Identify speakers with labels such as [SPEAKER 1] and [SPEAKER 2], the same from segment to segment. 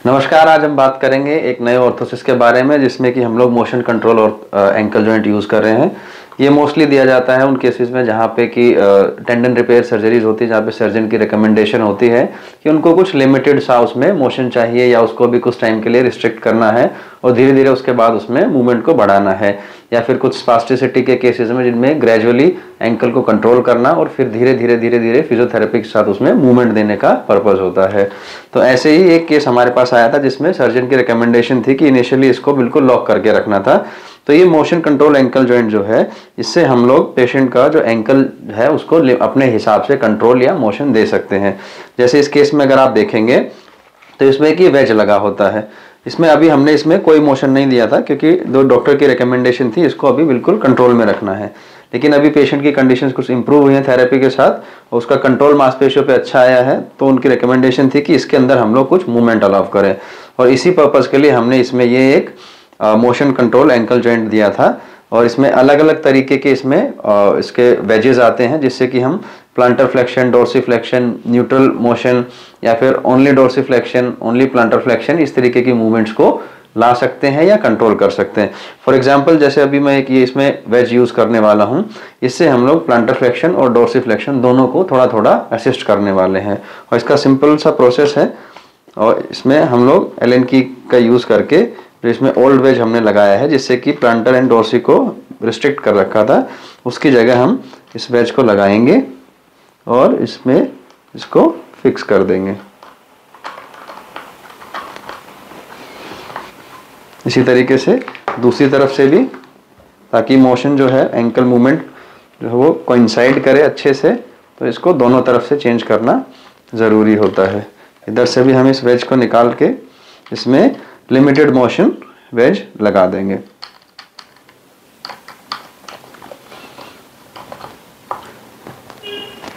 [SPEAKER 1] नमस्कार। आज हम बात करेंगे एक नए ऑर्थोसिस के बारे में जिसमें कि हम लोग मोशन कंट्रोल और एंकल जॉइंट यूज़ कर रहे हैं। ये मोस्टली दिया जाता है उन केसेस में जहाँ पे कि टेंडन रिपेयर सर्जरीज होती है, जहाँ पे सर्जन की रिकमेंडेशन होती है कि उनको कुछ लिमिटेड सा उसमें मोशन चाहिए या उसको भी कुछ टाइम के लिए रिस्ट्रिक्ट करना है और धीरे धीरे उसके बाद उसमें मूवमेंट को बढ़ाना है, या फिर कुछ स्पास्टिसिटी के केसेस में जिनमें ग्रेजुअली एंकल को कंट्रोल करना और फिर धीरे धीरे धीरे धीरे फिजियोथेरेपी के साथ उसमें मूवमेंट देने का पर्पज होता है। तो ऐसे ही एक केस हमारे पास आया था जिसमें सर्जन की रिकमेंडेशन थी कि इनिशियली इसको बिल्कुल लॉक करके रखना था। तो ये मोशन कंट्रोल एंकल जॉइंट जो है, इससे हम लोग पेशेंट का जो एंकल है उसको अपने हिसाब से कंट्रोल या मोशन दे सकते हैं। जैसे इस केस में अगर आप देखेंगे तो इसमें एक वेज लगा होता है। इसमें अभी हमने इसमें कोई मोशन नहीं दिया था क्योंकि दो डॉक्टर की रिकमेंडेशन थी इसको अभी बिल्कुल कंट्रोल में रखना है। लेकिन अभी पेशेंट की कंडीशंस कुछ इंप्रूव हुई हैं थेरेपी के साथ और उसका कंट्रोल मांसपेशियों पे अच्छा आया है, तो उनकी रिकमेंडेशन थी कि इसके अंदर हम लोग कुछ मूवमेंट अलाउ करें और इसी पर्पज़ के लिए हमने इसमें ये एक मोशन कंट्रोल एंकल जॉइंट दिया था। और इसमें अलग अलग तरीके के इसके वेजेस आते हैं जिससे कि हम planter flexion, dorsiflexion, neutral motion या फिर only dorsiflexion, only planter flexion, इस तरीके की मूवमेंट्स को ला सकते हैं या कंट्रोल कर सकते हैं। फॉर एग्जांपल जैसे अभी मैं एक ये इसमें वेज यूज़ करने वाला हूँ, इससे हम लोग प्लांटर फ्लेक्शन और डोर्सिफ्लेक्शन दोनों को थोड़ा थोड़ा असिस्ट करने वाले हैं और इसका सिंपल सा प्रोसेस है। और इसमें हम लोग एलन की का यूज़ करके जो इसमें ओल्ड वेज हमने लगाया है जिससे कि प्लांटर एंड डोर्सी को रिस्ट्रिक्ट कर रखा था, उसकी जगह हम इस वेज को लगाएंगे और इसमें इसको फिक्स कर देंगे। इसी तरीके से दूसरी तरफ से भी, ताकि मोशन जो है एंकल मूवमेंट जो है वो कोइंसाइड करे अच्छे से, तो इसको दोनों तरफ से चेंज करना ज़रूरी होता है। इधर से भी हम इस वेज को निकाल के इसमें लिमिटेड मोशन वेज लगा देंगे।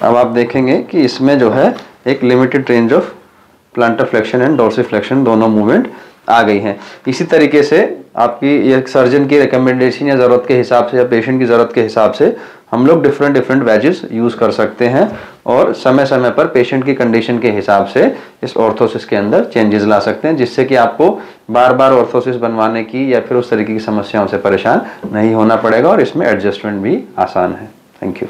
[SPEAKER 1] अब आप देखेंगे कि इसमें जो है एक limited range of planter flexion and dorsiflexion दोनों मूवमेंट आ गई हैं। इसी तरीके से आपकी ये सर्जन की रिकमेंडेशन या ज़रूरत के हिसाब से या पेशेंट की ज़रूरत के हिसाब से हम लोग डिफरेंट वेजेस यूज़ कर सकते हैं और समय समय पर पेशेंट की कंडीशन के हिसाब से इस ऑर्थोसिस के अंदर चेंजेस ला सकते हैं, जिससे कि आपको बार बार ऑर्थोसिस बनवाने की या फिर उस तरीके की समस्याओं से परेशान नहीं होना पड़ेगा और इसमें एडजस्टमेंट भी आसान है। Thank you.